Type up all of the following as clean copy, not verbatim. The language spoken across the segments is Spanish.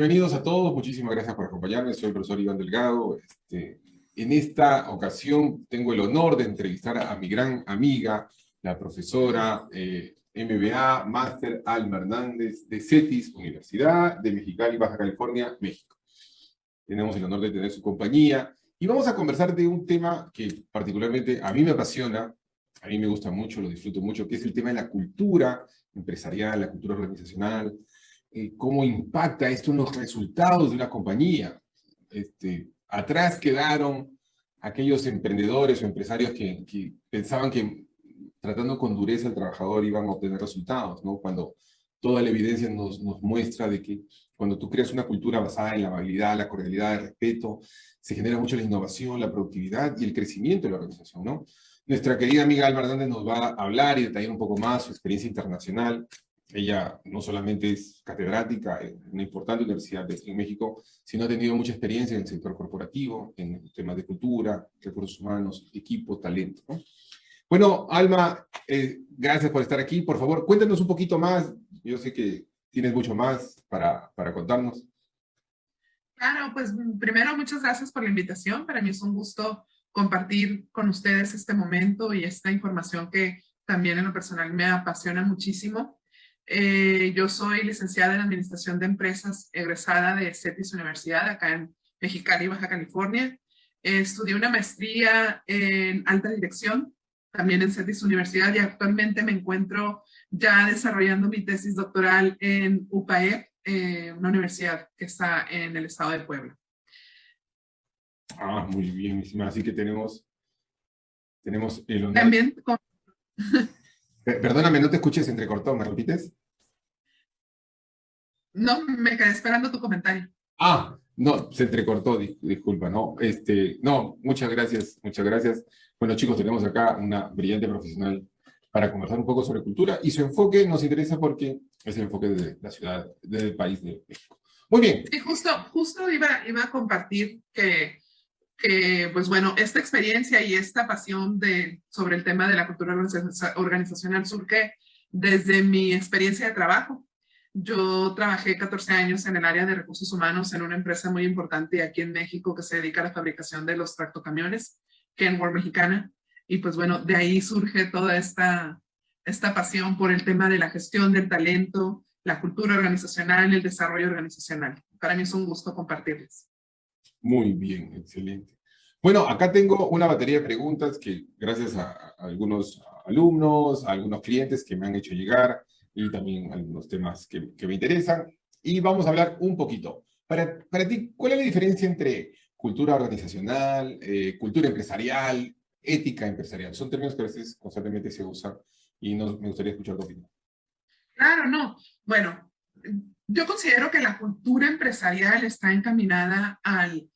Bienvenidos a todos, muchísimas gracias por acompañarme. Soy el profesor Iván Delgado. En esta ocasión tengo el honor de entrevistar a mi gran amiga, la profesora MBA, Máster Alma Hernández de CETIS, Universidad de Mexicali, Baja California, México. Tenemos el honor de tener su compañía y vamos a conversar de un tema que particularmente a mí me apasiona, a mí me gusta mucho, lo disfruto mucho, que es el tema de la cultura empresarial, la cultura organizacional, cómo impacta esto en los resultados de una compañía. Atrás quedaron aquellos emprendedores o empresarios que pensaban que tratando con dureza al trabajador iban a obtener resultados, ¿no? Cuando toda la evidencia nos muestra de que cuando tú creas una cultura basada en la amabilidad, la cordialidad, el respeto, se genera mucho la innovación, la productividad y el crecimiento de la organización, ¿no? Nuestra querida amiga Alma Hernández nos va a hablar y detallar un poco más su experiencia internacional. Ella no solamente es catedrática en una importante universidad en México, sino ha tenido mucha experiencia en el sector corporativo, en temas de cultura, recursos humanos, equipo, talento, ¿no? Bueno, Alma, gracias por estar aquí. Por favor, cuéntanos un poquito más. Yo sé que tienes mucho más para contarnos. Claro, pues primero muchas gracias por la invitación. Para mí es un gusto compartir con ustedes este momento y esta información que también en lo personal me apasiona muchísimo. Yo soy licenciada en Administración de Empresas, egresada de CETIS Universidad, acá en Mexicali, Baja California. Estudié una maestría en alta dirección, también en CETIS Universidad, y actualmente me encuentro ya desarrollando mi tesis doctoral en UPAE, una universidad que está en el estado de Puebla. Ah, muy bien. Así que tenemos el honor. También, Perdóname, no te escuches entrecortado, ¿me repites? no, me quedé esperando tu comentario. Ah, no, se entrecortó, disculpa, ¿no? No, muchas gracias, muchas gracias. Bueno, chicos, tenemos acá una brillante profesional para conversar un poco sobre cultura y su enfoque nos interesa porque es el enfoque de la ciudad, del país de México. Muy bien. Y justo iba a compartir que, pues bueno, esta experiencia y esta pasión sobre el tema de la cultura organizacional surge desde mi experiencia de trabajo. Yo trabajé 14 años en el área de recursos humanos en una empresa muy importante aquí en México que se dedica a la fabricación de los tractocamiones, Kenworth Mexicana. Y pues bueno, de ahí surge toda esta pasión por el tema de la gestión del talento, la cultura organizacional, el desarrollo organizacional. Para mí es un gusto compartirles. Muy bien, excelente. Bueno, acá tengo una batería de preguntas que gracias a algunos alumnos, a algunos clientes que me han hecho llegar y también algunos temas que me interesan. Y vamos a hablar un poquito. Para ti, ¿cuál es la diferencia entre cultura organizacional, cultura empresarial, ética empresarial? Son términos que a veces constantemente se usan y me gustaría escuchar tu opinión. Claro, no. Bueno, yo considero que la cultura empresarial está encaminada al,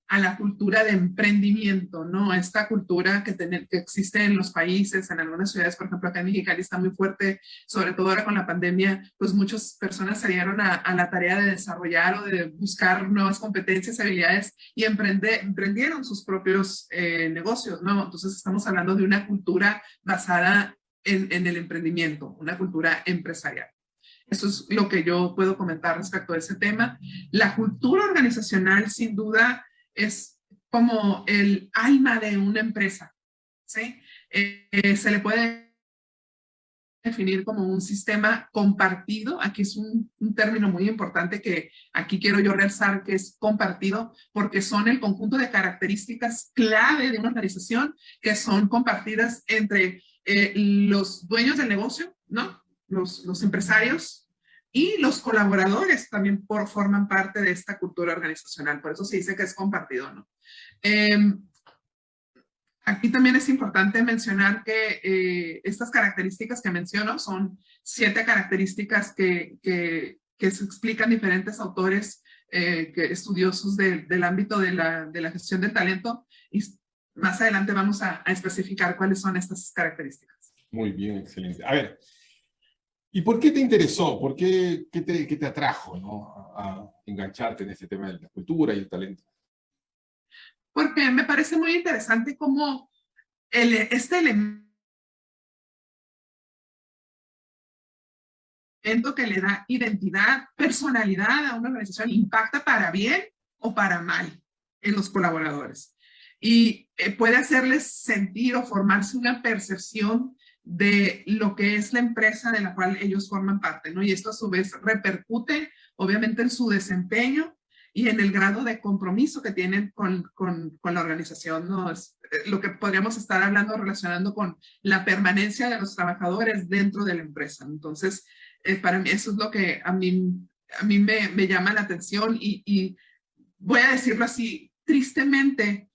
a la cultura de emprendimiento, ¿no? Esta cultura que existe en los países, en algunas ciudades, por ejemplo, acá en Mexicali está muy fuerte, sobre todo ahora con la pandemia, pues muchas personas salieron a la tarea de desarrollar o de buscar nuevas competencias, habilidades y emprendieron sus propios negocios, ¿no? Entonces estamos hablando de una cultura basada en el emprendimiento, una cultura empresarial. Eso es lo que yo puedo comentar respecto a ese tema. La cultura organizacional, sin duda, es como el alma de una empresa, ¿sí? Se le puede definir como un sistema compartido. Aquí es un término muy importante que aquí quiero yo realzar, que es compartido, porque son el conjunto de características clave de una organización que son compartidas entre los dueños del negocio, ¿no? Los empresarios y los colaboradores también forman parte de esta cultura organizacional. Por eso se dice que es compartido, ¿no? Eh, Aquí también es importante mencionar que estas características que menciono son 7 características que se explican diferentes autores estudiosos del ámbito de la gestión del talento, y más adelante vamos a especificar cuáles son estas características. Muy bien, excelente. A ver, ¿y por qué te interesó? ¿Por qué te atrajo, ¿no? A engancharte en este tema de la cultura y el talento. Porque me parece muy interesante cómo este elemento que le da identidad, personalidad a una organización, impacta para bien o para mal en los colaboradores. Y puede hacerles sentir o formarse una percepción de lo que es la empresa de la cual ellos forman parte, ¿no? Y esto a su vez repercute obviamente en su desempeño y en el grado de compromiso que tienen con la organización, ¿no? Es lo que podríamos estar hablando, relacionando con la permanencia de los trabajadores dentro de la empresa. Entonces, para mí eso es lo que a mí me llama la atención y voy a decirlo así, tristemente,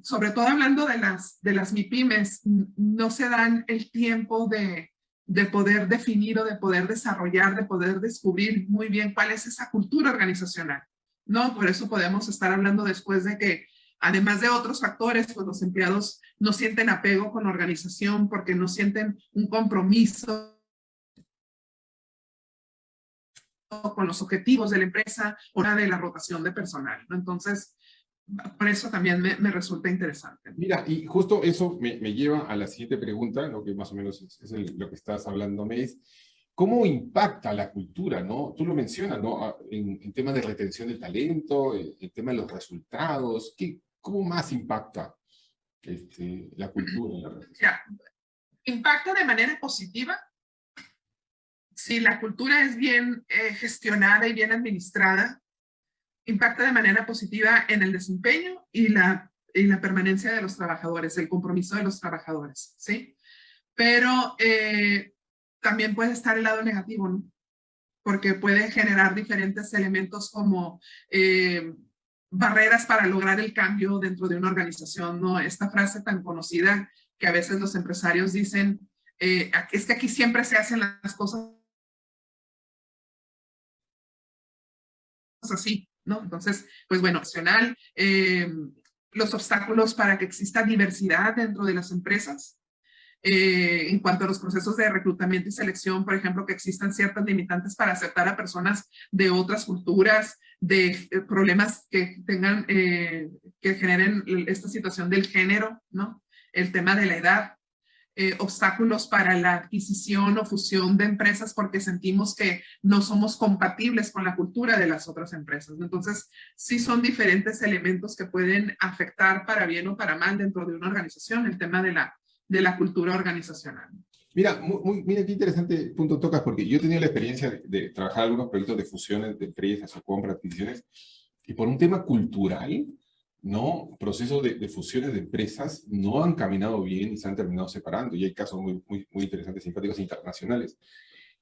sobre todo hablando de las MIPYMES, no se dan el tiempo de poder definir o de poder desarrollar, de poder descubrir muy bien cuál es esa cultura organizacional, ¿no? Por eso podemos estar hablando después de que, además de otros factores, pues los empleados no sienten apego con la organización porque no sienten un compromiso con los objetivos de la empresa o de la rotación de personal, ¿no? Entonces, por eso también me resulta interesante. Mira, y justo eso me lleva a la siguiente pregunta, lo que más o menos es lo que estás hablándome, es ¿cómo impacta la cultura, no? Tú lo mencionas, ¿no? En temas de retención del talento, en temas de los resultados, ¿cómo más impacta la cultura en la organización? Ya, impacta de manera positiva si la cultura es bien gestionada y bien administrada, impacta de manera positiva en el desempeño y la permanencia de los trabajadores, el compromiso de los trabajadores, ¿sí? Pero también puede estar el lado negativo, ¿no? Porque puede generar diferentes elementos como barreras para lograr el cambio dentro de una organización, ¿no? Esta frase tan conocida que a veces los empresarios dicen, es que aquí siempre se hacen las cosas así, ¿no? Entonces, pues bueno, opcional, los obstáculos para que exista diversidad dentro de las empresas. En cuanto a los procesos de reclutamiento y selección, por ejemplo, que existan ciertas limitantes para aceptar a personas de otras culturas, de problemas que tengan, que generen esta situación del género, ¿no? El tema de la edad. Obstáculos para la adquisición o fusión de empresas porque sentimos que no somos compatibles con la cultura de las otras empresas. Entonces, sí son diferentes elementos que pueden afectar para bien o para mal dentro de una organización el tema de la cultura organizacional. Mira, mira qué interesante punto tocas, porque yo he tenido la experiencia de trabajar algunos proyectos de fusiones de empresas o compras, adquisiciones, y por un tema cultural, ¿no? Procesos de fusiones de empresas no han caminado bien y se han terminado separando, y hay casos muy interesantes, simpáticos internacionales.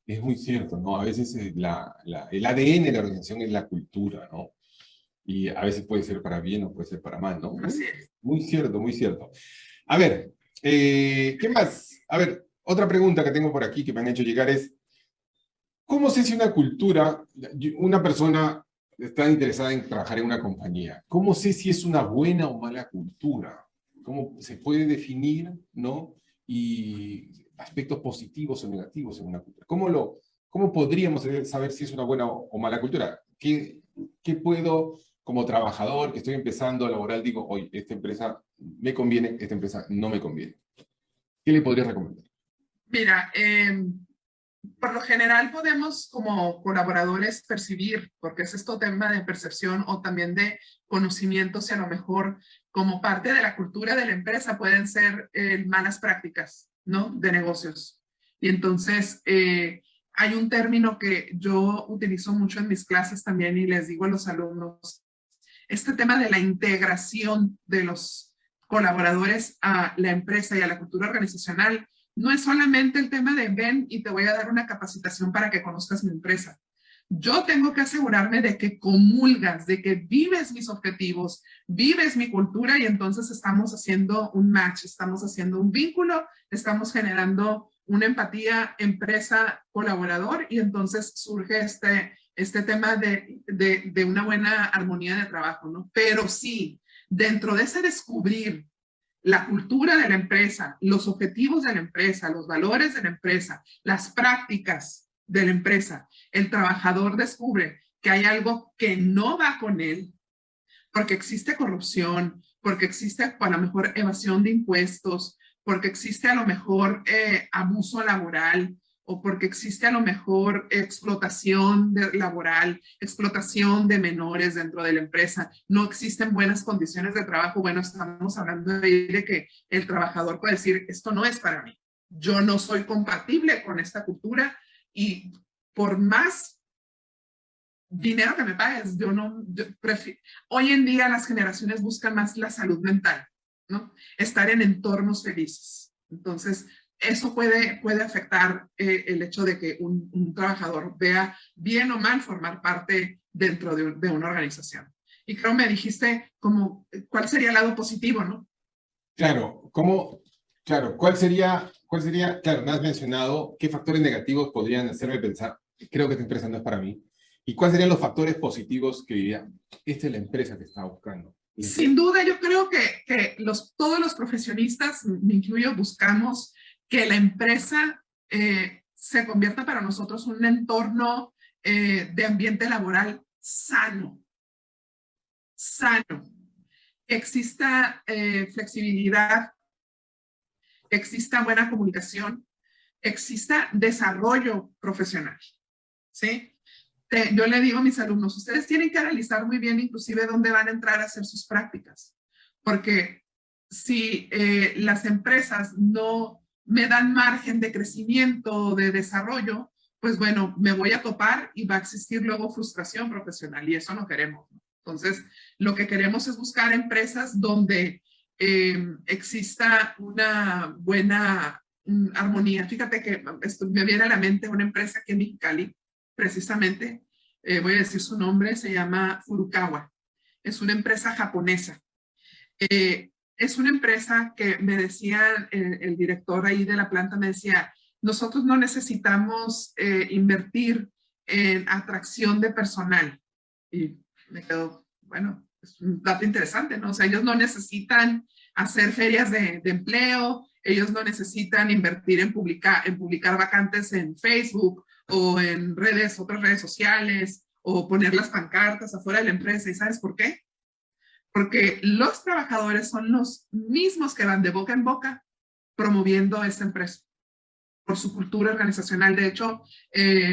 Es muy cierto, ¿no? A veces el ADN de la organización es la cultura, ¿no? Y a veces puede ser para bien o puede ser para mal, ¿no? Así es. Muy cierto, muy cierto. A ver, ¿qué más? A ver, otra pregunta que tengo por aquí que me han hecho llegar es, ¿cómo sé si una cultura, una persona está interesada en trabajar en una compañía? ¿Cómo sé si es una buena o mala cultura? ¿Cómo se puede definir, ¿no? Y aspectos positivos o negativos en una cultura. ¿Cómo podríamos saber si es una buena o mala cultura? ¿Qué puedo, como trabajador que estoy empezando a laborar, digo, oye, esta empresa me conviene, esta empresa no me conviene? ¿Qué le podría recomendar? Mira, por lo general podemos como colaboradores percibir, porque es esto tema de percepción o también de conocimientos y a lo mejor como parte de la cultura de la empresa pueden ser malas prácticas, ¿no? De negocios. Y entonces hay un término que yo utilizo mucho en mis clases también y les digo a los alumnos, este tema de la integración de los colaboradores a la empresa y a la cultura organizacional no es solamente el tema de ven y te voy a dar una capacitación para que conozcas mi empresa. Yo tengo que asegurarme de que comulgas, de que vives mis objetivos, vives mi cultura y entonces estamos haciendo un match, estamos haciendo un vínculo, estamos generando una empatía empresa-colaborador y entonces surge este tema de una buena armonía de trabajo, ¿no? Pero sí, dentro de ese descubrir la cultura de la empresa, los objetivos de la empresa, los valores de la empresa, las prácticas de la empresa, el trabajador descubre que hay algo que no va con él, porque existe corrupción, porque existe a lo mejor evasión de impuestos, porque existe a lo mejor abuso laboral o porque existe a lo mejor explotación laboral, explotación de menores dentro de la empresa, no existen buenas condiciones de trabajo, bueno, estamos hablando de que el trabajador puede decir, esto no es para mí, yo no soy compatible con esta cultura y por más dinero que me pagues, yo no, prefiero. Hoy en día las generaciones buscan más la salud mental, ¿no? Estar en entornos felices. Entonces, eso puede afectar el hecho de que un trabajador vea bien o mal formar parte dentro de una organización. Y creo me dijiste como, ¿cuál sería el lado positivo, no? Claro, claro, me has mencionado qué factores negativos podrían hacerme pensar, creo que esta empresa no es para mí, y cuáles serían los factores positivos que diría, esta es la empresa que estaba buscando. Sin duda, yo creo que todos los profesionistas, me incluyo, buscamos que la empresa se convierta para nosotros un entorno de ambiente laboral sano, sano. Exista flexibilidad, exista buena comunicación, exista desarrollo profesional, ¿sí? Yo le digo a mis alumnos, ustedes tienen que analizar muy bien inclusive dónde van a entrar a hacer sus prácticas, porque si las empresas no me dan margen de crecimiento, de desarrollo, pues bueno, me voy a topar y va a existir luego frustración profesional y eso no queremos, ¿no? Entonces, lo que queremos es buscar empresas donde exista una buena armonía. Fíjate que me viene a la mente una empresa que en Mexicali, precisamente, voy a decir su nombre, se llama Furukawa. Es una empresa japonesa. Es una empresa que me decía el director ahí de la planta, me decía, nosotros no necesitamos invertir en atracción de personal. Y me quedo, bueno, es un dato interesante, ¿no? O sea, ellos no necesitan hacer ferias de empleo, ellos no necesitan invertir en publicar vacantes en Facebook o en otras redes sociales, o poner las pancartas afuera de la empresa. ¿Y sabes por qué? Porque los trabajadores son los mismos que van de boca en boca promoviendo esta empresa por su cultura organizacional. De hecho,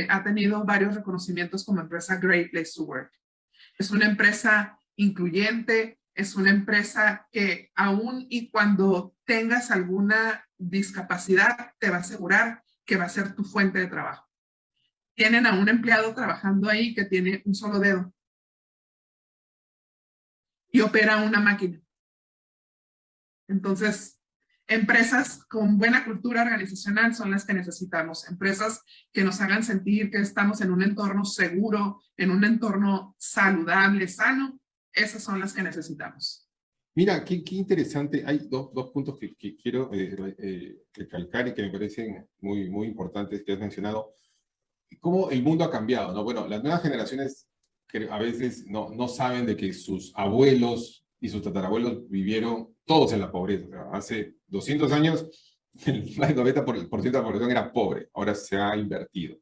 ha tenido varios reconocimientos como empresa Great Place to Work. Es una empresa incluyente, es una empresa que aún y cuando tengas alguna discapacidad, te va a asegurar que va a ser tu fuente de trabajo. Tienen a un empleado trabajando ahí que tiene un solo dedo y opera una máquina. Entonces, empresas con buena cultura organizacional son las que necesitamos. Empresas que nos hagan sentir que estamos en un entorno seguro, en un entorno saludable, sano. Esas son las que necesitamos. Mira, qué interesante. Hay dos puntos que quiero recalcar y que me parecen muy importantes que has mencionado. Cómo el mundo ha cambiado, ¿no? Bueno, las nuevas generaciones que a veces no saben de que sus abuelos y sus tatarabuelos vivieron todos en la pobreza. O sea, hace 200 años el 90% de la población era pobre, ahora se ha invertido.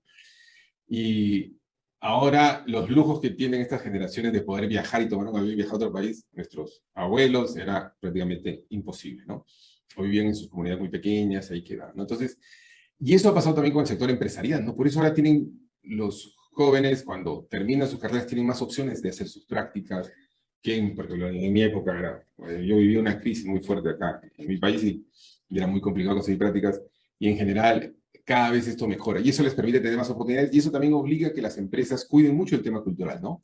Y ahora los lujos que tienen estas generaciones de poder viajar y tomar un avión y viajar a otro país, nuestros abuelos, era prácticamente imposible, ¿no? O vivían en sus comunidades muy pequeñas, ahí quedaban, ¿no? Entonces, y eso ha pasado también con el sector empresarial, ¿no? Por eso ahora tienen los jóvenes, cuando terminan sus carreras, tienen más opciones de hacer sus prácticas que, por ejemplo, en mi época yo viví una crisis muy fuerte acá en mi país y era muy complicado conseguir prácticas y en general cada vez esto mejora y eso les permite tener más oportunidades y eso también obliga a que las empresas cuiden mucho el tema cultural, ¿no?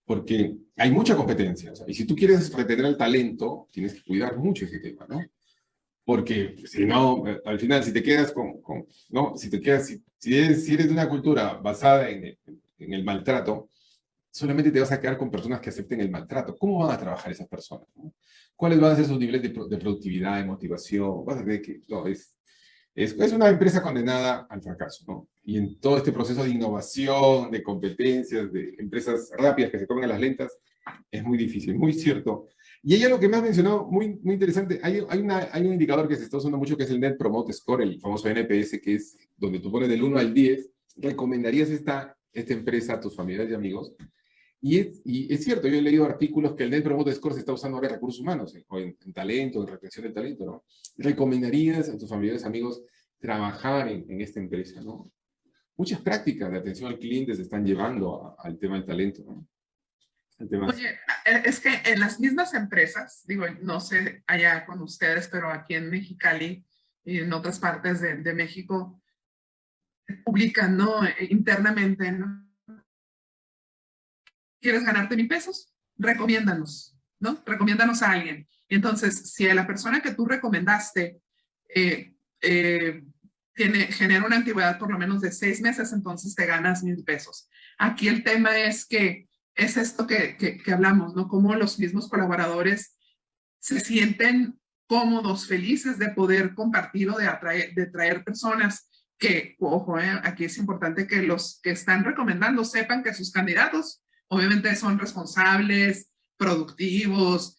Porque hay mucha competencia, o sea, y si tú quieres retener el talento, tienes que cuidar mucho ese tema, ¿no? Porque si no, al final, si te quedas ¿no? Si te quedas, si eres de una cultura basada en el maltrato, solamente te vas a quedar con personas que acepten el maltrato. ¿Cómo van a trabajar esas personas? ¿No? ¿Cuáles van a ser sus niveles de productividad, de motivación? Vas a ver que no, es una empresa condenada al fracaso, ¿no? Y en todo este proceso de innovación, de competencias, de empresas rápidas que se comen a las lentas, es muy difícil, muy cierto. Y ella lo que me ha mencionado, muy interesante, hay un indicador que se está usando mucho que es el Net Promote Score, el famoso NPS, que es donde tú pones del 1 al 10, ¿recomendarías esta empresa a tus familiares y amigos? Y es cierto, yo he leído artículos que el Net Promote Score se está usando ahora en recursos humanos, o en talento, en retención del talento, ¿no? ¿Recomendarías a tus familiares, amigos, trabajar en esta empresa, ¿no? muchas prácticas de atención al cliente se están llevando al tema del talento, ¿no? El tema es... Oye, es que en las mismas empresas, digo, no sé allá con ustedes, pero aquí en Mexicali y en otras partes de México, publican, ¿no? Internamente, ¿no? ¿Quieres ganarte 1,000 pesos? Recomiéndanos, ¿no? Recomiéndanos a alguien. Y entonces, si a la persona que tú recomendaste eh, eh, genera una antigüedad por lo menos de 6 meses, entonces te ganas 1,000 pesos. Aquí el tema es que es esto que hablamos, ¿no? Cómo los mismos colaboradores se sienten cómodos, felices de poder compartir o de traer personas que, ojo, aquí es importante que los que están recomendando sepan que sus candidatos obviamente son responsables, productivos,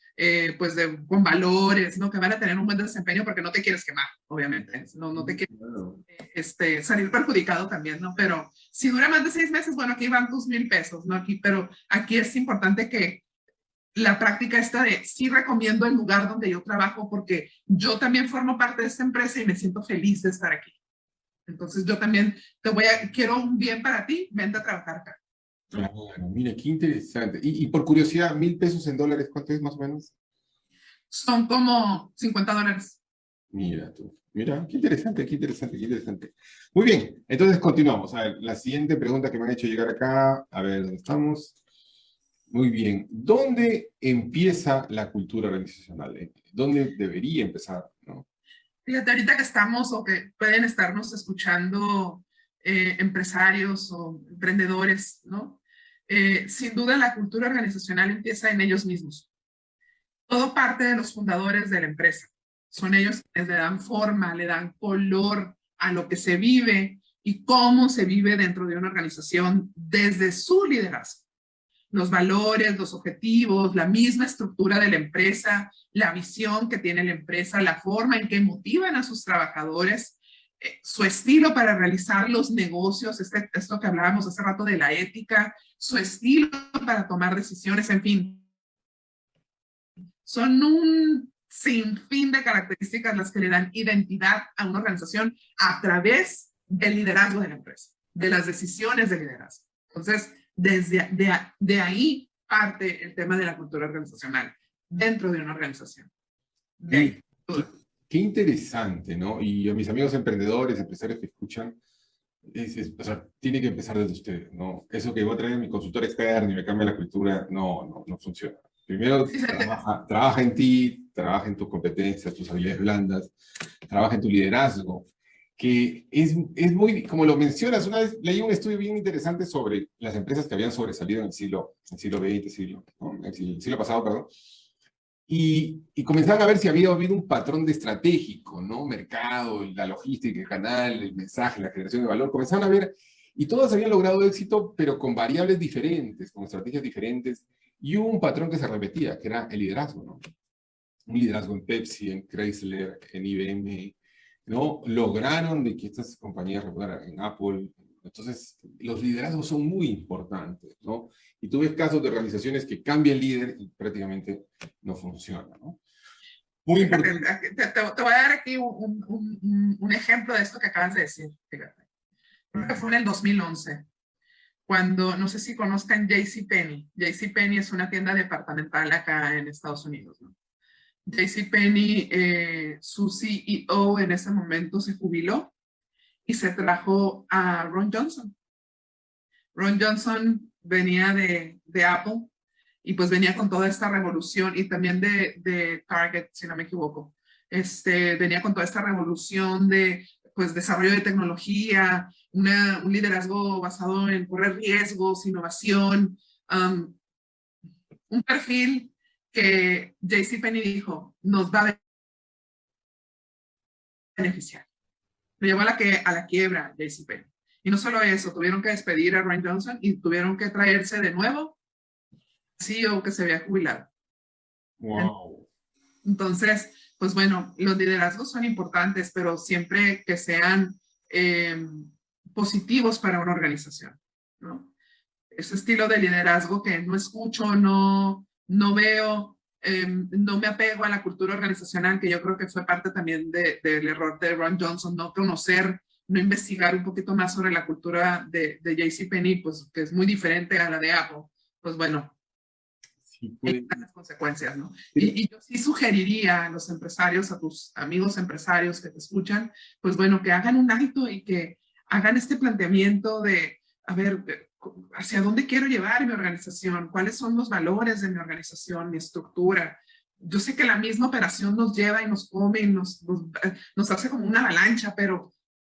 pues con valores, ¿no? Que van a tener un buen desempeño porque no te quieres quemar, obviamente, no te quieres salir perjudicado también, ¿no? Pero si dura más de 6 meses, bueno, aquí van tus 1,000 pesos, ¿no? Pero aquí es importante que la práctica esta de sí recomiendo el lugar donde yo trabajo porque yo también formo parte de esta empresa y me siento feliz de estar aquí. Entonces yo también quiero un bien para ti, vente a trabajar acá. Claro, mira, qué interesante. Y por curiosidad, 1,000 pesos en dólares, ¿cuánto es más o menos? Son como $50. Mira tú, mira, qué interesante, qué interesante, qué interesante. Muy bien, entonces continuamos. A ver, la siguiente pregunta que me han hecho llegar acá, a ver, ¿dónde estamos? Muy bien, ¿dónde empieza la cultura organizacional? ¿Dónde debería empezar, no? Fíjate, ahorita que estamos o que pueden estarnos escuchando empresarios o emprendedores, ¿no? Sin duda la cultura organizacional empieza en ellos mismos. Todo parte de los fundadores de la empresa. Son ellos quienes le dan forma, le dan color a lo que se vive y cómo se vive dentro de una organización desde su liderazgo. Los valores, los objetivos, la misma estructura de la empresa, la visión que tiene la empresa, la forma en que motivan a sus trabajadores, su estilo para realizar los negocios, esto que hablábamos hace rato de la ética, su estilo para tomar decisiones, en fin. Son un sinfín de características las que le dan identidad a una organización a través del liderazgo de la empresa, de las decisiones de liderazgo. Entonces, de ahí parte el tema de la cultura organizacional dentro de una organización. De ahí. Qué interesante, ¿no? Y a mis amigos emprendedores, empresarios que escuchan, o sea, tiene que empezar desde ustedes, ¿no? Eso que voy a traer a mi consultor externo y me cambia la cultura, no funciona. Primero, trabaja en ti, trabaja en tus competencias, tus habilidades blandas, trabaja en tu liderazgo, que es muy, como lo mencionas, una vez leí un estudio bien interesante sobre las empresas que habían sobresalido en el siglo XX, ¿no? El siglo pasado, perdón, y comenzaban a ver si había habido un patrón de estratégico, ¿no? Mercado, la logística, el canal, el mensaje, la generación de valor, comenzaban a ver, y todas habían logrado éxito, pero con variables diferentes, con estrategias diferentes, y hubo un patrón que se repetía, que era el liderazgo, ¿no? Un liderazgo en Pepsi, en Chrysler, en IBM, ¿no? Lograron de que estas compañías reputaran en Apple. Entonces, los liderazgos son muy importantes, ¿no? Y tú ves casos de organizaciones que cambian líder y prácticamente no funciona, ¿no? Muy importante. Te voy a dar aquí un ejemplo de esto que acabas de decir. Fíjate. Creo que fue en el 2011, cuando, no sé si conozcan JCPenney. JCPenney es una tienda departamental acá en Estados Unidos, ¿no? JCPenney, su CEO en ese momento se jubiló y se trajo a Ron Johnson. Ron Johnson venía de Apple y pues venía con toda esta revolución y también de Target, si no me equivoco. Venía con toda esta revolución de pues desarrollo de tecnología, un liderazgo basado en correr riesgos, innovación, un perfil que JCPenney dijo, nos va a beneficiar. Lo llevó a la quiebra JCPenney. Y no solo eso, tuvieron que despedir a Ron Johnson y tuvieron que traerse de nuevo CEO que se había jubilado. Wow. Entonces, pues bueno, los liderazgos son importantes, pero siempre que sean positivos para una organización, ¿no? Ese estilo de liderazgo que no escucho, no veo, no me apego a la cultura organizacional, que yo creo que fue parte también del error de Ron Johnson, no conocer no investigar un poquito más sobre la cultura de JCPenney, pues que es muy diferente a la de Apple, pues bueno, Sí, hay puede. las consecuencias, ¿no? Pero, Y yo sí sugeriría a los empresarios, a tus amigos empresarios que te escuchan, pues bueno, que hagan un alto y que hagan este planteamiento de, a ver, ¿hacia dónde quiero llevar mi organización? ¿Cuáles son los valores de mi organización, mi estructura? Yo sé que la misma operación nos lleva y nos come y nos hace como una avalancha, pero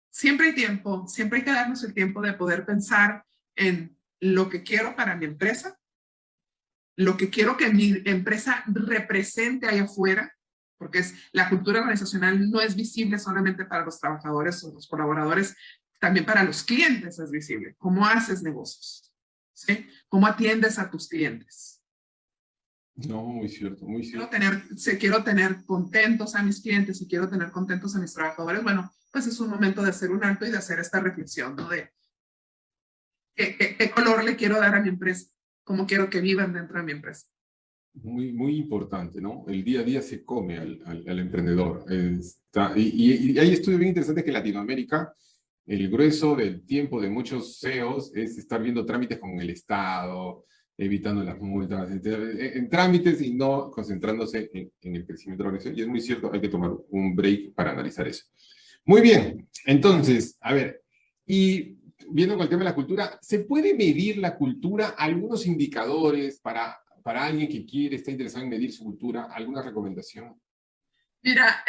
siempre hay tiempo, siempre hay que darnos el tiempo de poder pensar en lo que quiero para mi empresa, lo que quiero que mi empresa represente allá afuera, porque la cultura organizacional no es visible solamente para los trabajadores o los colaboradores, también para los clientes es visible. ¿Cómo haces negocios? ¿Sí? ¿Cómo atiendes a tus clientes? no, muy cierto, muy cierto. Quiero tener contentos a mis clientes y quiero tener contentos a mis trabajadores. Bueno, pues es un momento de hacer un alto y de hacer esta reflexión, ¿no? De qué color le quiero dar a mi empresa, cómo quiero que vivan dentro de mi empresa. Muy, muy importante, ¿no? El día a día se come al emprendedor. Y hay estudios bien interesantes que en Latinoamérica el grueso del tiempo de muchos CEOs es estar viendo trámites con el Estado, evitando las multas, en trámites y no concentrándose en el crecimiento de la organización. Y es muy cierto, hay que tomar un break para analizar eso. Muy bien, entonces, a ver, y viendo con el tema de la cultura, ¿se puede medir la cultura? ¿Algunos indicadores para alguien que quiere, está interesado en medir su cultura? ¿Alguna recomendación? Mira,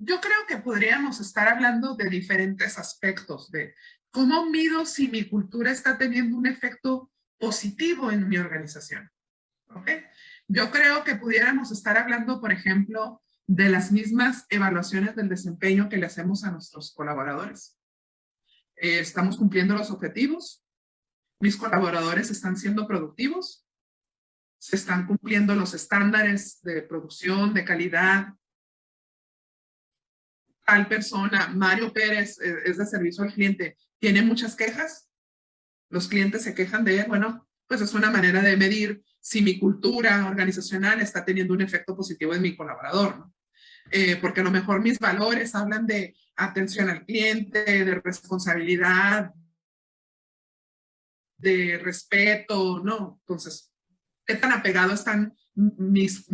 yo creo que podríamos estar hablando de diferentes aspectos, de cómo mido si mi cultura está teniendo un efecto positivo en mi organización. ¿Ok? Yo creo que pudiéramos estar hablando, por ejemplo, de las mismas evaluaciones del desempeño que le hacemos a nuestros colaboradores. ¿Estamos cumpliendo los objetivos? ¿Mis colaboradores están siendo productivos? ¿Se están cumpliendo los estándares de producción, de calidad? Tal persona, Mario Pérez, es de servicio al cliente, tiene muchas quejas, los clientes se quejan de él, bueno, pues es una manera de medir si mi cultura organizacional está teniendo un efecto positivo en mi colaborador, ¿no? Porque a lo mejor mis valores hablan de atención al cliente, de responsabilidad, de respeto, ¿no? Entonces, ¿qué tan apegados están mis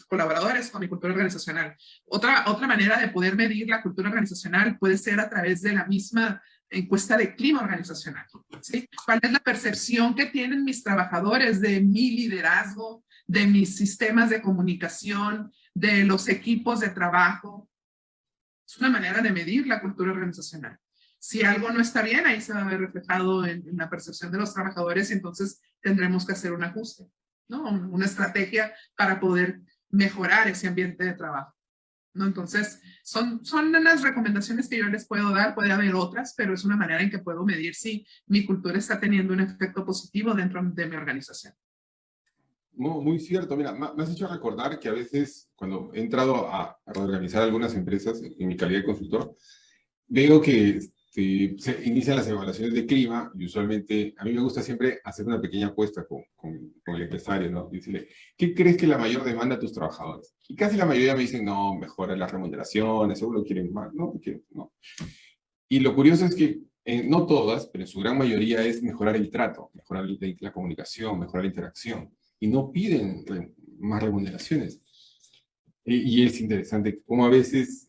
colaboradores con mi cultura organizacional? Otra manera de poder medir la cultura organizacional puede ser a través de la misma encuesta de clima organizacional. ¿Sí? ¿Cuál es la percepción que tienen mis trabajadores de mi liderazgo, de mis sistemas de comunicación, de los equipos de trabajo? Es una manera de medir la cultura organizacional. Si algo no está bien, ahí se va a ver reflejado en la percepción de los trabajadores y entonces tendremos que hacer un ajuste, ¿no? Una estrategia para poder mejorar ese ambiente de trabajo, ¿no? Entonces, son unas recomendaciones que yo les puedo dar, puede haber otras, pero es una manera en que puedo medir si mi cultura está teniendo un efecto positivo dentro de mi organización. Muy cierto, mira, me has hecho recordar que a veces cuando he entrado a reorganizar algunas empresas en mi calidad de consultor, veo que se inician las evaluaciones de clima y usualmente a mí me gusta siempre hacer una pequeña apuesta con el empresario, ¿no? Y decirle, ¿qué crees que es la mayor demanda a tus trabajadores? Y casi la mayoría me dicen, no, mejora las remuneraciones, seguro quieren más, no, no. Y lo curioso es que no todas, pero en su gran mayoría es mejorar el trato, mejorar la comunicación, mejorar la interacción. Y no piden más remuneraciones. Y es interesante cómo a veces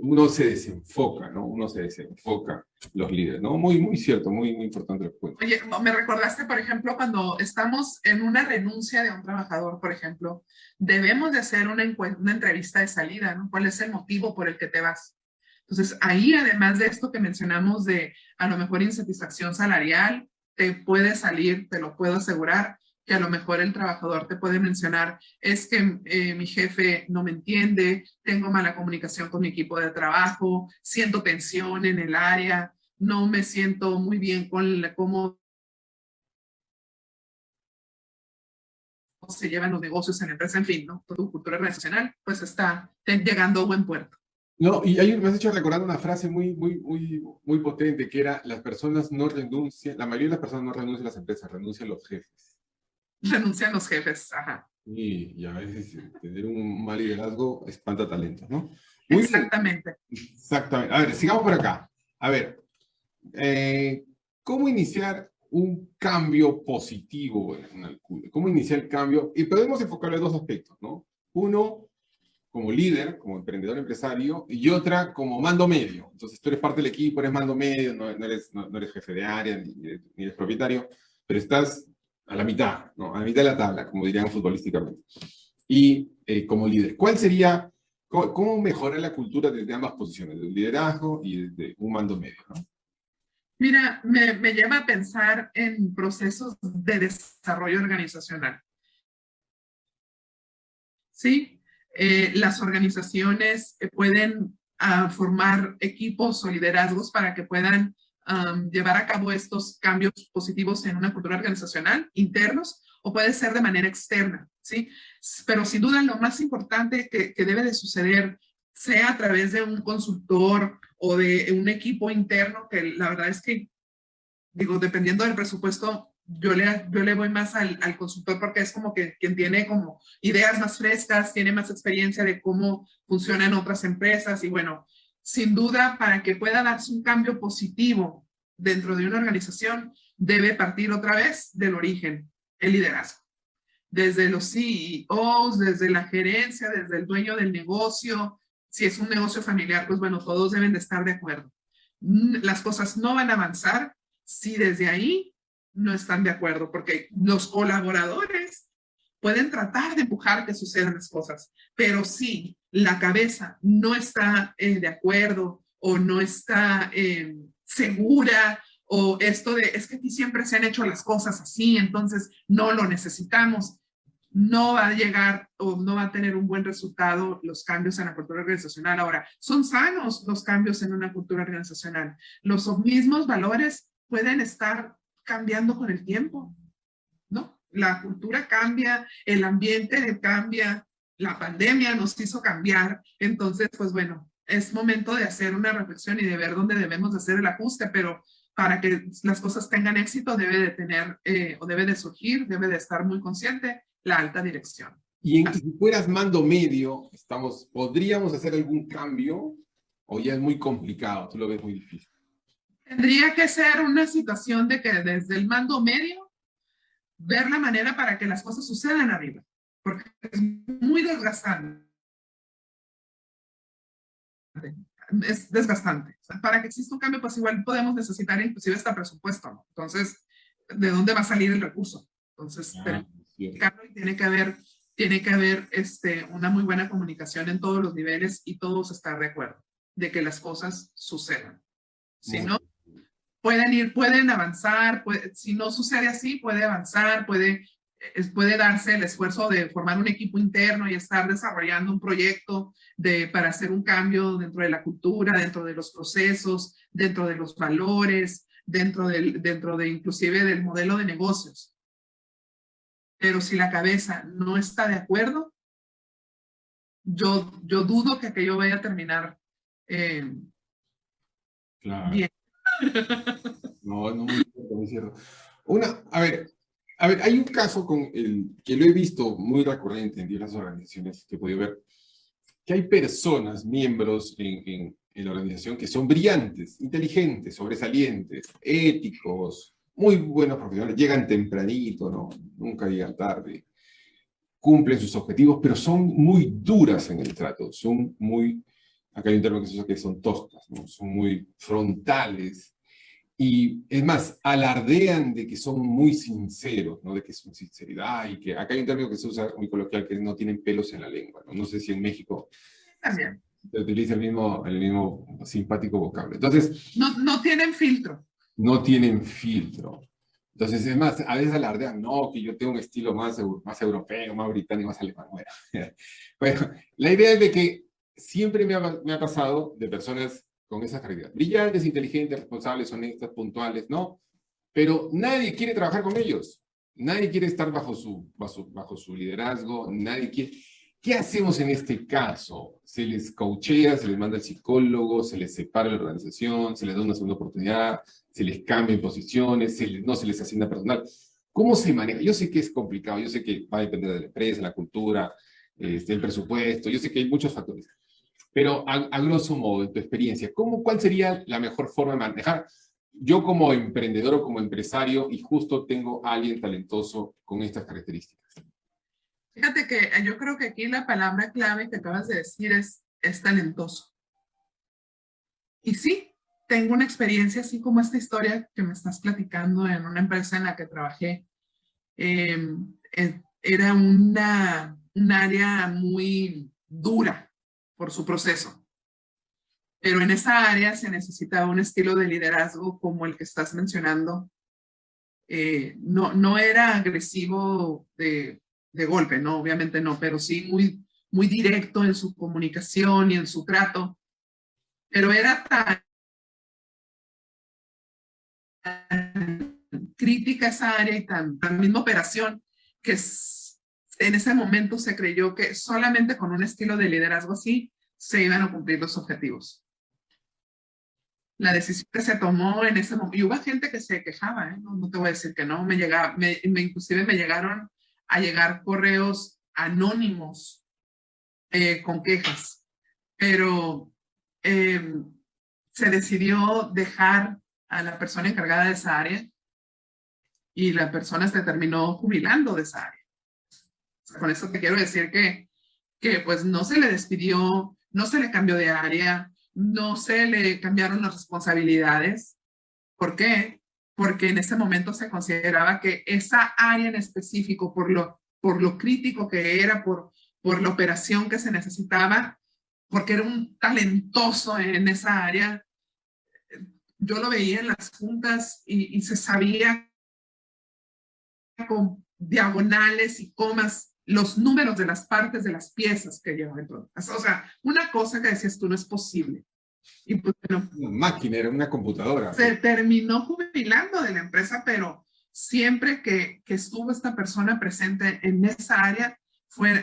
uno se desenfoca, ¿no? Uno se desenfoca los líderes, ¿no? Muy, muy cierto, muy, muy importante el punto. Oye, me recordaste, por ejemplo, cuando estamos en una renuncia de un trabajador, por ejemplo, debemos de hacer una entrevista de salida, ¿no? ¿Cuál es el motivo por el que te vas? Entonces, ahí, además de esto que mencionamos de a lo mejor insatisfacción salarial, te puede salir, te lo puedo asegurar, que a lo mejor el trabajador te puede mencionar, es que mi jefe no me entiende, tengo mala comunicación con mi equipo de trabajo, siento tensión en el área, no me siento muy bien con cómo se llevan los negocios en la empresa, en fin, ¿no? Tu cultura organizacional, pues está llegando a buen puerto. No, y me has hecho recordar una frase muy, muy, muy, muy potente, que era, las personas no renuncian, la mayoría de las personas no renuncian a las empresas, renuncian a los jefes. Renuncian los jefes, ajá. Y a veces tener un mal liderazgo espanta talentos, ¿no? Muy bien. Exactamente. Exactamente. A ver, sigamos por acá. A ver, ¿cómo iniciar un cambio positivo en el CUDE? ¿Cómo iniciar el cambio? Y podemos enfocarlo en dos aspectos, ¿no? Uno, como líder, como emprendedor empresario, y otra como mando medio. Entonces tú eres parte del equipo, eres mando medio, no eres jefe de área, ni eres propietario, pero estás a la mitad, ¿no? A la mitad de la tabla, como dirían futbolísticamente. Y como líder, ¿cuál sería, cómo mejorar la cultura desde ambas posiciones, desde un liderazgo y desde un mando medio, ¿no? Mira, me lleva a pensar en procesos de desarrollo organizacional. ¿Sí? Las organizaciones pueden formar equipos o liderazgos para que puedan llevar a cabo estos cambios positivos en una cultura organizacional, internos, o puede ser de manera externa, ¿sí? Pero sin duda lo más importante que debe de suceder, sea a través de un consultor o de un equipo interno, que la verdad es que, digo, dependiendo del presupuesto, yo le voy más al consultor porque es como que quien tiene como ideas más frescas, tiene más experiencia de cómo funcionan otras empresas y bueno, sin duda para que pueda darse un cambio positivo dentro de una organización, debe partir otra vez del origen, el liderazgo. Desde los CEOs, desde la gerencia, desde el dueño del negocio, si es un negocio familiar, pues bueno, todos deben de estar de acuerdo. Las cosas no van a avanzar si desde ahí no están de acuerdo, porque los colaboradores pueden tratar de empujar que sucedan las cosas, pero si la cabeza no está de acuerdo o no está segura o esto de es que aquí siempre se han hecho las cosas así, entonces no lo necesitamos, no va a llegar o no va a tener un buen resultado los cambios en la cultura organizacional. Ahora, son sanos los cambios en una cultura organizacional. Los mismos valores pueden estar cambiando con el tiempo, ¿no? La cultura cambia, el ambiente cambia, la pandemia nos hizo cambiar. Entonces, pues bueno, es momento de hacer una reflexión y de ver dónde debemos hacer el ajuste, pero para que las cosas tengan éxito debe de tener o debe de surgir, debe de estar muy consciente la alta dirección. Y en que si fueras mando medio, ¿podríamos hacer algún cambio o ya es muy complicado? Tú lo ves muy difícil. Tendría que ser una situación de que desde el mando medio, ver la manera para que las cosas sucedan arriba, porque es muy desgastante. Es desgastante. O sea, para que exista un cambio, pues igual podemos necesitar inclusive hasta presupuesto, ¿no? Entonces, ¿de dónde va a salir el recurso? Entonces, tiene que haber una muy buena comunicación en todos los niveles y todos estar de acuerdo de que las cosas sucedan. Si no, pueden avanzar, si no sucede así, puede avanzar, puede darse el esfuerzo de formar un equipo interno y estar desarrollando un proyecto para hacer un cambio dentro de la cultura, dentro de los procesos, dentro de los valores, dentro de inclusive del modelo de negocios. Pero si la cabeza no está de acuerdo, yo dudo que aquello vaya a terminar claro. Bien. No, muy cierto. A ver, hay un caso que lo he visto muy recurrente en diversas organizaciones que he podido ver, que hay personas, miembros en la organización que son brillantes, inteligentes, sobresalientes, éticos, muy buenos profesionales, llegan tempranito, ¿no? Nunca llegan tarde, cumplen sus objetivos, pero son muy duras en el trato, acá hay un término que se usa que son toscas, ¿no? Son muy frontales, y es más, alardean de que son muy sinceros, ¿no? De que son sinceridad, y que acá hay un término que se usa muy coloquial, que no tienen pelos en la lengua, ¿no? No sé si en México También. se utiliza el mismo simpático vocablo. Entonces, no tienen filtro. No tienen filtro. Entonces, es más, a veces alardean, no, que yo tengo un estilo más europeo, más británico, más alemán. Bueno, la idea es de que siempre me ha pasado de personas con esa calidad. Brillantes, inteligentes, responsables, honestas, puntuales, ¿no? Pero nadie quiere trabajar con ellos. Nadie quiere estar bajo su liderazgo. Nadie quiere... ¿Qué hacemos en este caso? Se les coachea, se les manda al psicólogo, se les separa la organización, se les da una segunda oportunidad, se les cambia en posiciones, no se les asigna personal. ¿Cómo se maneja? Yo sé que es complicado, yo sé que va a depender de la empresa, la cultura, el presupuesto, yo sé que hay muchos factores. Pero a grosso modo, en tu experiencia, ¿cuál sería la mejor forma de manejar? Yo como emprendedor o como empresario y justo tengo a alguien talentoso con estas características. Fíjate que yo creo que aquí la palabra clave que acabas de decir es talentoso. Y sí, tengo una experiencia así como esta historia que me estás platicando en una empresa en la que trabajé. Eh, Era un área muy dura por su proceso, pero en esa área se necesitaba un estilo de liderazgo como el que estás mencionando. No era agresivo de golpe, no, obviamente no, pero sí muy directo en su comunicación y en su trato, pero era tan crítica esa área y tan misma operación que en ese momento se creyó que solamente con un estilo de liderazgo así se iban a cumplir los objetivos. La decisión que se tomó en ese momento, y hubo gente que se quejaba, ¿eh? No te voy a decir que no, inclusive me llegaron a llegar correos anónimos con quejas, pero eh, se decidió dejar a la persona encargada de esa área y la persona se terminó jubilando de esa área. O sea, con eso te quiero decir que pues no se le despidió, no se le cambió de área, no se le cambiaron las responsabilidades. ¿Por qué? Porque en ese momento se consideraba que esa área en específico, por lo crítico que era, por la operación que se necesitaba, porque era un talentoso en esa área, yo lo veía en las juntas y se sabía con diagonales y comas los números de las partes de las piezas que lleva dentro. O sea, una cosa que decías tú no es posible. Y pues, bueno, Una máquina, era una computadora. se terminó jubilando de la empresa, pero siempre que estuvo esta persona presente en esa área,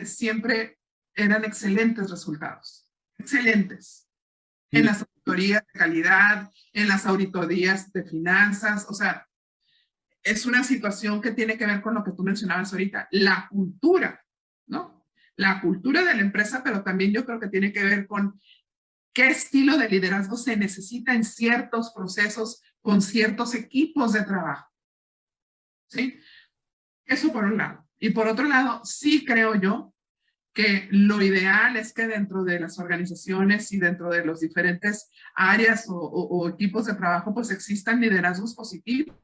siempre eran excelentes resultados. Excelentes. En las auditorías de calidad, en las auditorías de finanzas, o sea, es una situación que tiene que ver con lo que tú mencionabas ahorita, la cultura, ¿no? La cultura de la empresa, pero también yo creo que tiene que ver con qué estilo de liderazgo se necesita en ciertos procesos con ciertos equipos de trabajo. ¿Sí? Eso por un lado. Y por otro lado, sí creo yo que lo ideal es que dentro de las organizaciones y dentro de los diferentes áreas o equipos de trabajo, pues existan liderazgos positivos,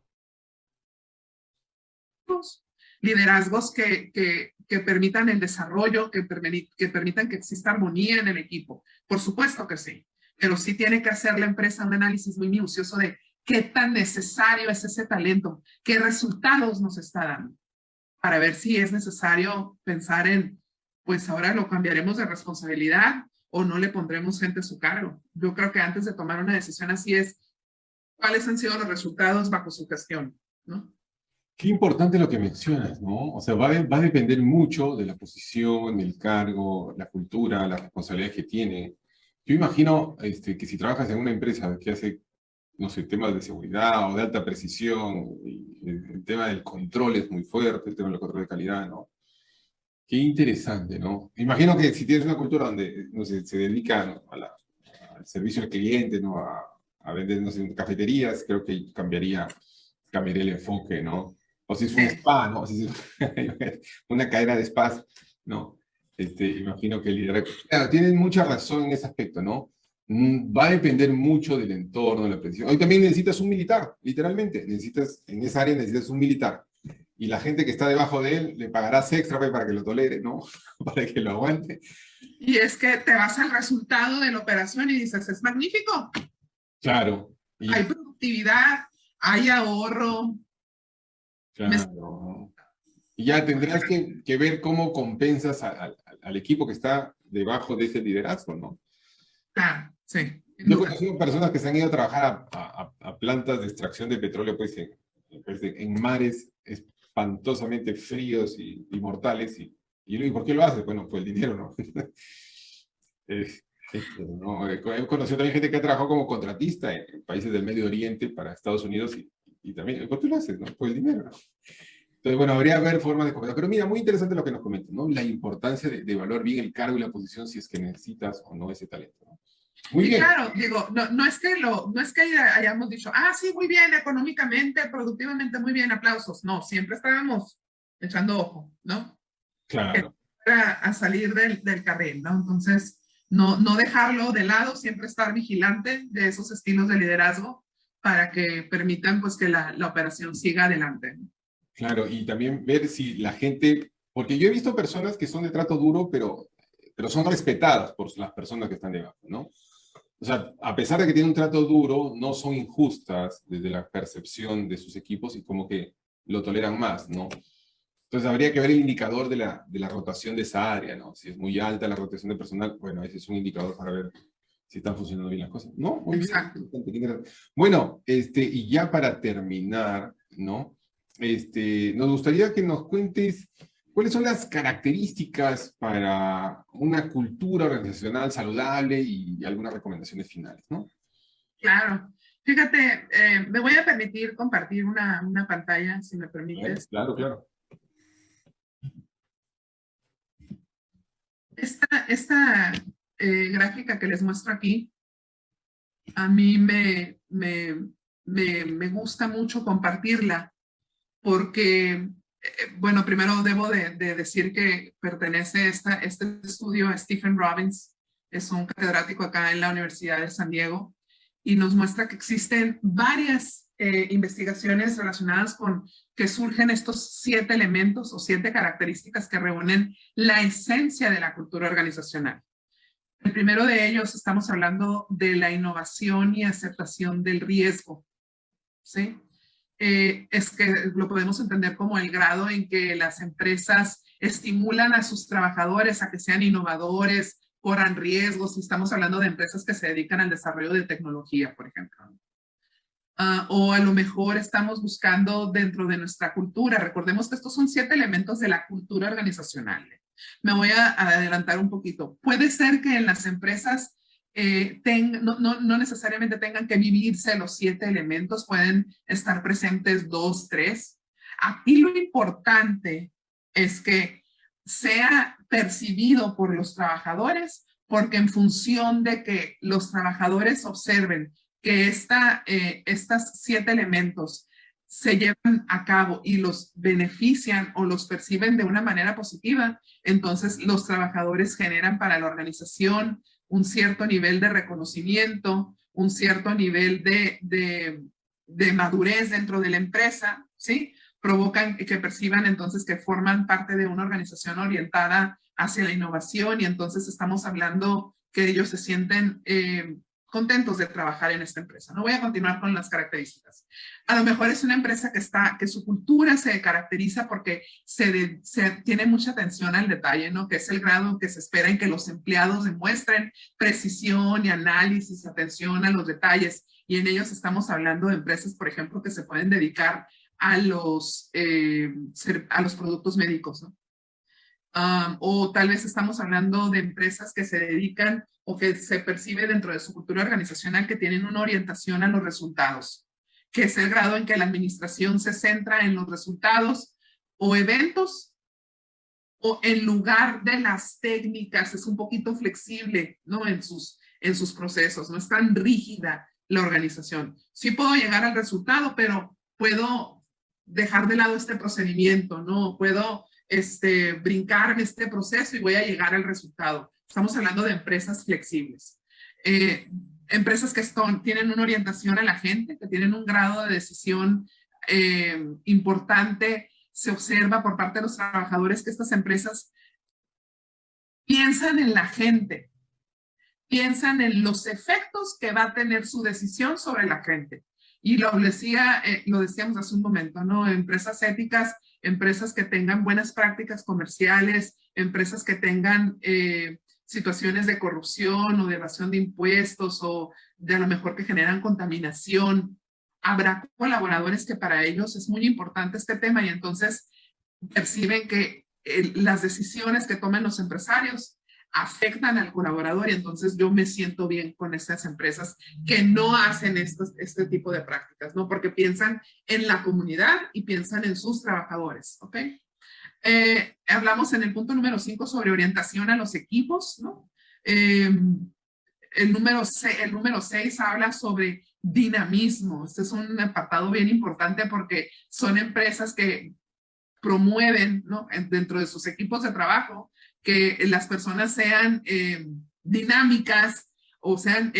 liderazgos que permitan el desarrollo, que permitan que exista armonía en el equipo. Por supuesto que sí, pero sí tiene que hacer la empresa un análisis muy minucioso de qué tan necesario es ese talento, qué resultados nos está dando, para ver si es necesario pensar en, pues ahora lo cambiaremos de responsabilidad o no le pondremos gente a su cargo. Yo creo que antes de tomar una decisión así es, ¿cuáles han sido los resultados bajo su gestión? ¿No? Qué importante lo que mencionas, ¿no? O sea, va a depender mucho de la posición, el cargo, la cultura, las responsabilidades que tiene. Yo imagino que si trabajas en una empresa que hace, no sé, temas de seguridad o de alta precisión, y el tema del control es muy fuerte, el tema del control de calidad, ¿no? Qué interesante, ¿no? Imagino que si tienes una cultura donde, no sé, se dedica, ¿no?, al servicio al cliente, ¿no? A vender, no sé, cafeterías, creo que cambiaría el enfoque, ¿no? O si es un spa, ¿no? O si es una cadena de spas, ¿no? Imagino que el liderazgo... Claro, tienen mucha razón en ese aspecto, ¿no? Va a depender mucho del entorno, de la presión. Hoy también necesitas un militar, literalmente. En esa área necesitas un militar. Y la gente que está debajo de él le pagarás extra para que lo tolere, ¿no? Para que lo aguante. Y es que te vas al resultado de la operación y dices, es magnífico. Claro. Hay productividad, hay ahorro. Claro. Y ya tendrás que ver cómo compensas al equipo que está debajo de ese liderazgo, ¿no? Claro, sí. Yo he conocido personas que se han ido a trabajar a plantas de extracción de petróleo, pues en mares espantosamente fríos y mortales. ¿Y por qué lo haces? Bueno, pues el dinero, ¿no? No, he conocido también gente que ha trabajado como contratista en países del Medio Oriente para Estados Unidos y también, ¿por qué lo haces? ¿No? Pues el dinero, ¿no? Entonces, bueno, habría que ver formas de comentar. Pero mira, muy interesante lo que nos comentas, ¿no? La importancia de evaluar bien el cargo y la posición si es que necesitas o no ese talento. Muy Y bien. claro, digo, no es que hayamos dicho, ah, sí, muy bien, económicamente, productivamente, muy bien, aplausos. No, siempre estábamos echando ojo, ¿no? Claro. A salir del carril, ¿no? Entonces, no dejarlo de lado, siempre estar vigilante de esos estilos de liderazgo para que permitan pues que la operación siga adelante, ¿no? Claro, y también ver si la gente, porque yo he visto personas que son de trato duro, pero son respetadas por las personas que están debajo, ¿no? O sea, a pesar de que tienen un trato duro, no son injustas desde la percepción de sus equipos y como que lo toleran más, ¿no? Entonces habría que ver el indicador de la rotación de esa área, ¿no? Si es muy alta la rotación de personal, bueno, ese es un indicador para ver si están funcionando bien las cosas. No, muy bien. Exacto. Bueno, y ya para terminar, ¿no? Nos gustaría que nos cuentes cuáles son las características para una cultura organizacional saludable y algunas recomendaciones finales, ¿no? Claro. Fíjate, me voy a permitir compartir una pantalla, si me Claro, permites. claro, claro. Esta gráfica que les muestro aquí, a mí me gusta mucho compartirla porque, bueno, primero debo de decir que pertenece este estudio a Stephen Robbins, es un catedrático acá en la Universidad de San Diego, y nos muestra que existen varias investigaciones relacionadas con que surgen estos 7 elementos o 7 características que reúnen la esencia de la cultura organizacional. El primero de ellos estamos hablando de la innovación y aceptación del riesgo, ¿sí? Es que lo podemos entender como el grado en que las empresas estimulan a sus trabajadores a que sean innovadores, corran riesgos, y estamos hablando de empresas que se dedican al desarrollo de tecnología, por ejemplo. O a lo mejor estamos buscando dentro de nuestra cultura. Recordemos que estos son 7 elementos de la cultura organizacional. Me voy a adelantar un poquito. Puede ser que en las empresas no necesariamente tengan que vivirse los 7 elementos, pueden estar presentes 2, 3. Aquí lo importante es que sea percibido por los trabajadores, porque en función de que los trabajadores observen que estas 7 elementos se llevan a cabo y los benefician o los perciben de una manera positiva, entonces los trabajadores generan para la organización un cierto nivel de reconocimiento, un cierto nivel de madurez dentro de la empresa, ¿sí? Provocan que perciban entonces que forman parte de una organización orientada hacia la innovación, y entonces estamos hablando que ellos se sienten contentos de trabajar en esta empresa. No voy a continuar con las características. A lo mejor es una empresa que su cultura se caracteriza porque tiene mucha atención al detalle, ¿no? Que es el grado que se espera en que los empleados demuestren precisión y análisis, atención a los detalles. Y en ellos estamos hablando de empresas, por ejemplo, que se pueden dedicar a los productos médicos, ¿no? O tal vez estamos hablando de empresas que se dedican o que se percibe dentro de su cultura organizacional que tienen una orientación a los resultados, que es el grado en que la administración se centra en los resultados o eventos, o en lugar de las técnicas, es un poquito flexible, ¿no? En sus procesos, no es tan rígida la organización. Sí puedo llegar al resultado, pero puedo dejar de lado este procedimiento, ¿no? Puedo brincar este proceso y voy a llegar al resultado. Estamos hablando de empresas flexibles. Empresas que tienen una orientación a la gente, que tienen un grado de decisión importante. Se observa por parte de los trabajadores que estas empresas piensan en la gente, piensan en los efectos que va a tener su decisión sobre la gente. Y lo decíamos hace un momento, ¿no? Empresas éticas, empresas que tengan buenas prácticas comerciales, empresas que tengan situaciones de corrupción o de evasión de impuestos, o de a lo mejor que generan contaminación. Habrá colaboradores que para ellos es muy importante este tema, y entonces perciben que las decisiones que toman los empresarios afectan al colaborador, y entonces yo me siento bien con estas empresas que no hacen este tipo de prácticas, ¿no? Porque piensan en la comunidad y piensan en sus trabajadores, ¿ok? Hablamos en el punto número 5 sobre orientación a los equipos, ¿no? el número 6 habla sobre dinamismo. Este es un apartado bien importante porque son empresas que promueven, ¿no? Dentro de sus equipos de trabajo que las personas sean dinámicas o sean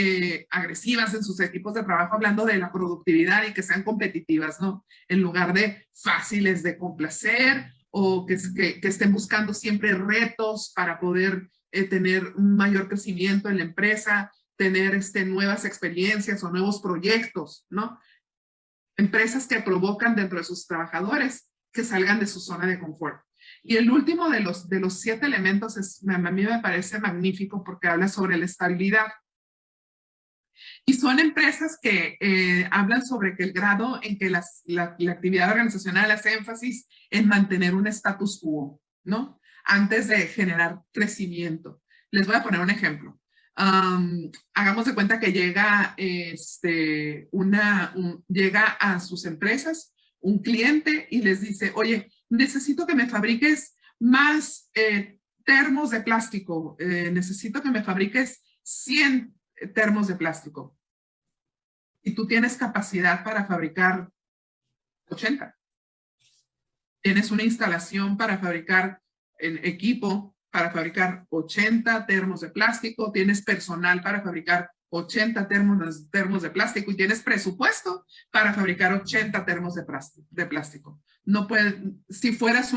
agresivas en sus equipos de trabajo, hablando de la productividad y que sean competitivas, ¿no? En lugar de fáciles de complacer o que estén buscando siempre retos para poder tener un mayor crecimiento en la empresa, tener nuevas experiencias o nuevos proyectos, ¿no? Empresas que provocan dentro de sus trabajadores que salgan de su zona de confort. Y el último de los 7 elementos a mí me parece magnífico porque habla sobre la estabilidad. Y son empresas que hablan sobre que el grado en que la actividad organizacional hace énfasis en mantener un status quo, ¿no? Antes de generar crecimiento. Les voy a poner un ejemplo. Hagamos de cuenta que llega, llega a sus empresas un cliente y les dice, oye, necesito que me fabriques más termos de plástico, necesito que me fabriques 100 termos de plástico. Y tú tienes capacidad para fabricar 80. Tienes una instalación para fabricar equipo, para fabricar 80 termos de plástico, tienes personal para fabricar 80 termos de plástico y tienes presupuesto para fabricar 80 termos de plástico. No puedes, si fueras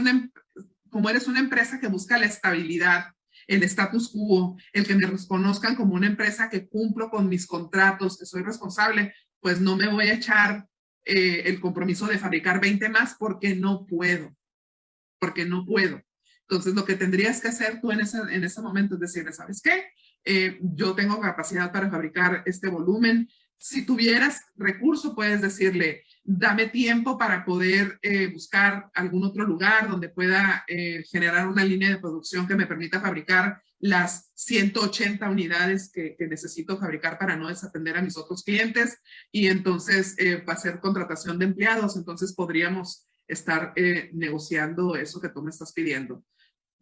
como eres una empresa que busca la estabilidad, el status quo, el que me reconozcan como una empresa que cumplo con mis contratos, que soy responsable, pues no me voy a echar el compromiso de fabricar 20 más porque no puedo. Entonces, lo que tendrías que hacer tú en ese momento es decirle, ¿sabes qué? Yo tengo capacidad para fabricar este volumen. Si tuvieras recurso, puedes decirle, dame tiempo para poder buscar algún otro lugar donde pueda generar una línea de producción que me permita fabricar las 180 unidades que necesito fabricar para no desatender a mis otros clientes. Y entonces, va a ser contratación de empleados. Entonces, podríamos estar negociando eso que tú me estás pidiendo.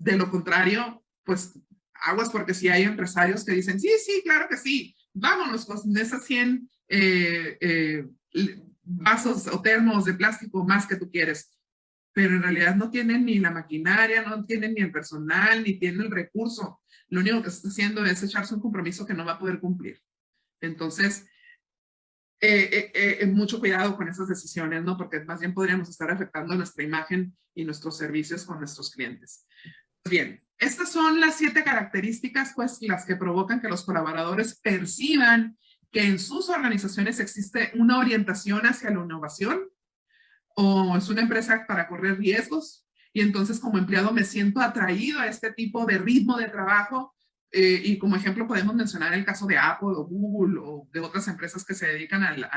De lo contrario, pues aguas, porque si hay empresarios que dicen, sí, sí, claro que sí, vámonos con esas 100 vasos o termos de plástico más que tú quieres, pero en realidad no tienen ni la maquinaria, no tienen ni el personal, ni tienen el recurso. Lo único que está haciendo es echarse un compromiso que no va a poder cumplir. Entonces, mucho cuidado con esas decisiones, ¿no? Porque más bien podríamos estar afectando nuestra imagen y nuestros servicios con nuestros clientes. Bien, estas son las 7 características, pues, las que provocan que los colaboradores perciban que en sus organizaciones existe una orientación hacia la innovación o es una empresa para correr riesgos y entonces como empleado me siento atraído a este tipo de ritmo de trabajo y como ejemplo podemos mencionar el caso de Apple o Google o de otras empresas que se dedican al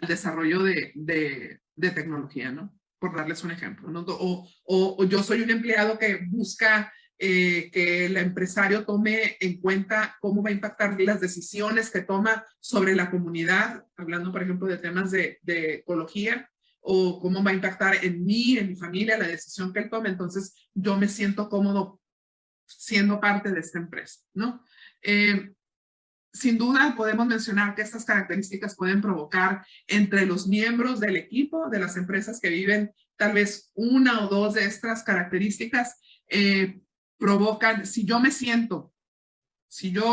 desarrollo de tecnología, ¿no? Por darles un ejemplo, ¿no? O yo soy un empleado que busca que el empresario tome en cuenta cómo va a impactar las decisiones que toma sobre la comunidad, hablando, por ejemplo, de temas de ecología, o cómo va a impactar en mí, en mi familia, la decisión que él tome. Entonces, yo me siento cómodo siendo parte de esta empresa, ¿no? Sin duda, podemos mencionar que estas características pueden provocar entre los miembros del equipo de las empresas que viven tal vez una o dos de estas características, provocan, si yo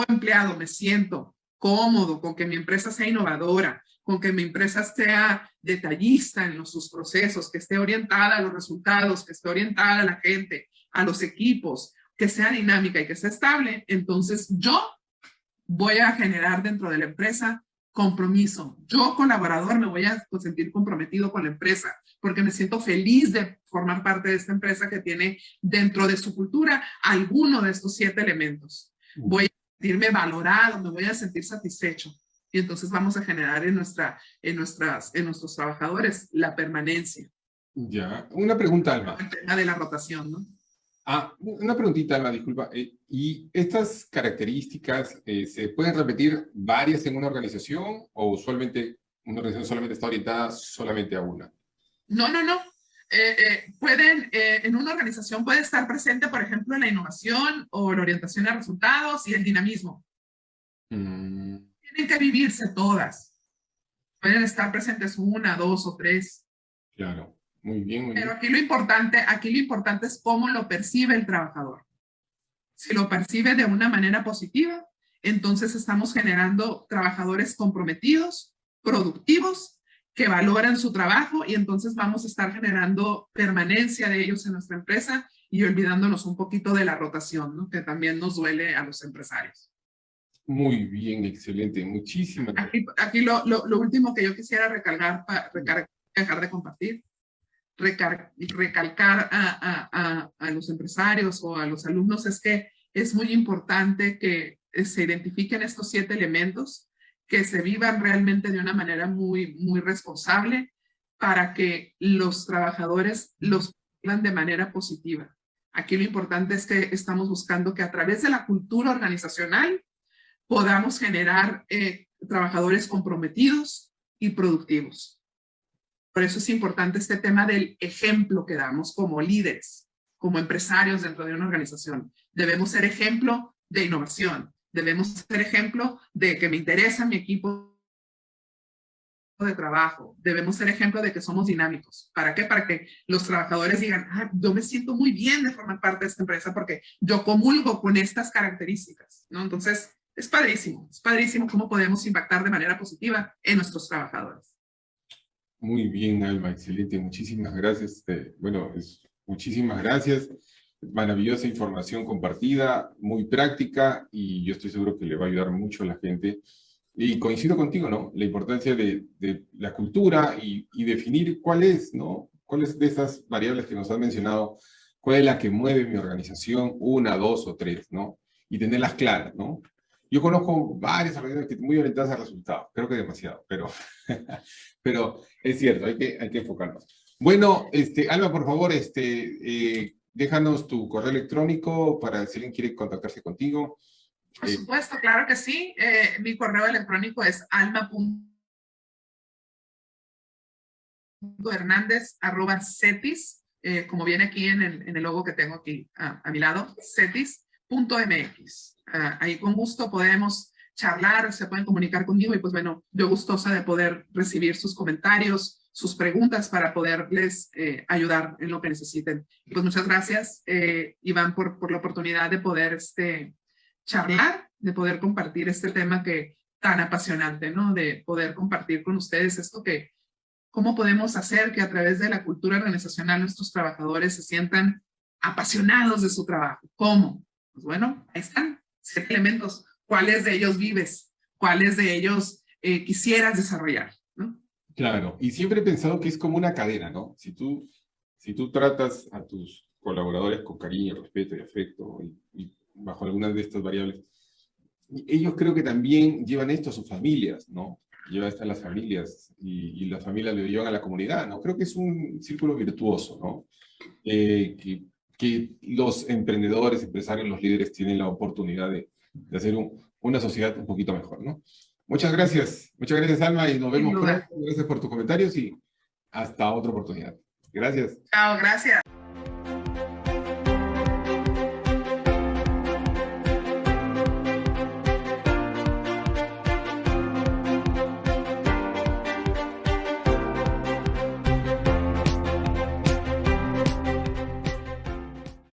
empleado me siento cómodo con que mi empresa sea innovadora, con que mi empresa sea detallista en sus procesos, que esté orientada a los resultados, que esté orientada a la gente, a los equipos, que sea dinámica y que sea estable, entonces yo voy a generar dentro de la empresa compromiso. Yo, colaborador, me voy a sentir comprometido con la empresa porque me siento feliz de formar parte de esta empresa que tiene dentro de su cultura alguno de estos 7 elementos. Voy a sentirme valorado, me voy a sentir satisfecho. Y entonces vamos a generar en nuestros trabajadores la permanencia. Ya, una pregunta, Alma. El tema de la rotación, ¿no? Una preguntita, Alma, disculpa. ¿Y estas características se pueden repetir varias en una organización o usualmente una organización solamente está orientada solamente a una? No. En una organización puede estar presente, por ejemplo, la innovación o la orientación a resultados y el dinamismo. Mm, Tienen que vivirse todas. Pueden estar presentes una, dos o tres. claro, muy bien, muy Pero bien. aquí lo importante es cómo lo percibe el trabajador. Si lo percibe de una manera positiva, entonces estamos generando trabajadores comprometidos, productivos, que valoran su trabajo y entonces vamos a estar generando permanencia de ellos en nuestra empresa y olvidándonos un poquito de la rotación, ¿no? Que también nos duele a los empresarios. Muy bien, excelente. Muchísimas gracias. Aquí lo último que yo quisiera dejar de compartir, recalcar a los empresarios o a los alumnos es que es muy importante que se identifiquen estos 7 elementos, que se vivan realmente de una manera muy, muy responsable para que los trabajadores los vivan de manera positiva. Aquí lo importante es que estamos buscando que a través de la cultura organizacional podamos generar trabajadores comprometidos y productivos. Por eso es importante este tema del ejemplo que damos como líderes, como empresarios dentro de una organización. Debemos ser ejemplo de innovación, debemos ser ejemplo de que me interesa mi equipo de trabajo, debemos ser ejemplo de que somos dinámicos. ¿Para qué? Para que los trabajadores digan, ah, yo me siento muy bien de formar parte de esta empresa porque yo comulgo con estas características, ¿no? Entonces, es padrísimo cómo podemos impactar de manera positiva en nuestros trabajadores. Muy bien, Alma, excelente. Muchísimas gracias. Bueno, muchísimas gracias. Maravillosa información compartida, muy práctica y yo estoy seguro que le va a ayudar mucho a la gente. Y coincido contigo, ¿no? La importancia de la cultura y definir cuál es, ¿no? ¿Cuáles de esas variables que nos has mencionado, cuál es la que mueve mi organización, una, dos o tres, ¿no? Y tenerlas claras, ¿no? Yo conozco varias organizaciones que muy orientadas a resultados, creo que demasiado, pero, pero es cierto, hay que enfocarnos. Bueno, Alma, por favor, déjanos tu correo electrónico para si alguien quiere contactarse contigo. Por supuesto, claro que sí. Mi correo electrónico es alma.hernandez@cetis, como viene aquí en el logo que tengo aquí a mi lado, cetis.mx. Ahí con gusto podemos charlar, se pueden comunicar conmigo y pues bueno, yo gustosa de poder recibir sus comentarios, sus preguntas para poderles ayudar en lo que necesiten. Pues muchas gracias, Iván, por la oportunidad de poder charlar, de poder compartir este tema que tan apasionante, ¿no? De poder compartir con ustedes esto que, cómo podemos hacer que a través de la cultura organizacional nuestros trabajadores se sientan apasionados de su trabajo. ¿Cómo? Pues bueno, ahí están, 7 elementos. ¿Cuáles de ellos vives? ¿Cuáles de ellos quisieras desarrollar? ¿No? Claro, y siempre he pensado que es como una cadena, ¿no? Si tú tratas a tus colaboradores con cariño, respeto y afecto, y bajo algunas de estas variables, ellos creo que también llevan esto a sus familias, ¿no? Llevan esto a las familias, y las familias lo llevan a la comunidad, ¿no? Creo que es un círculo virtuoso, ¿no? Que los emprendedores, empresarios, los líderes tienen la oportunidad de hacer una sociedad un poquito mejor, ¿no? Muchas gracias, Alma, y nos Sin vemos pronto. duda. Gracias por tus comentarios y hasta otra oportunidad. Gracias. Chao, gracias.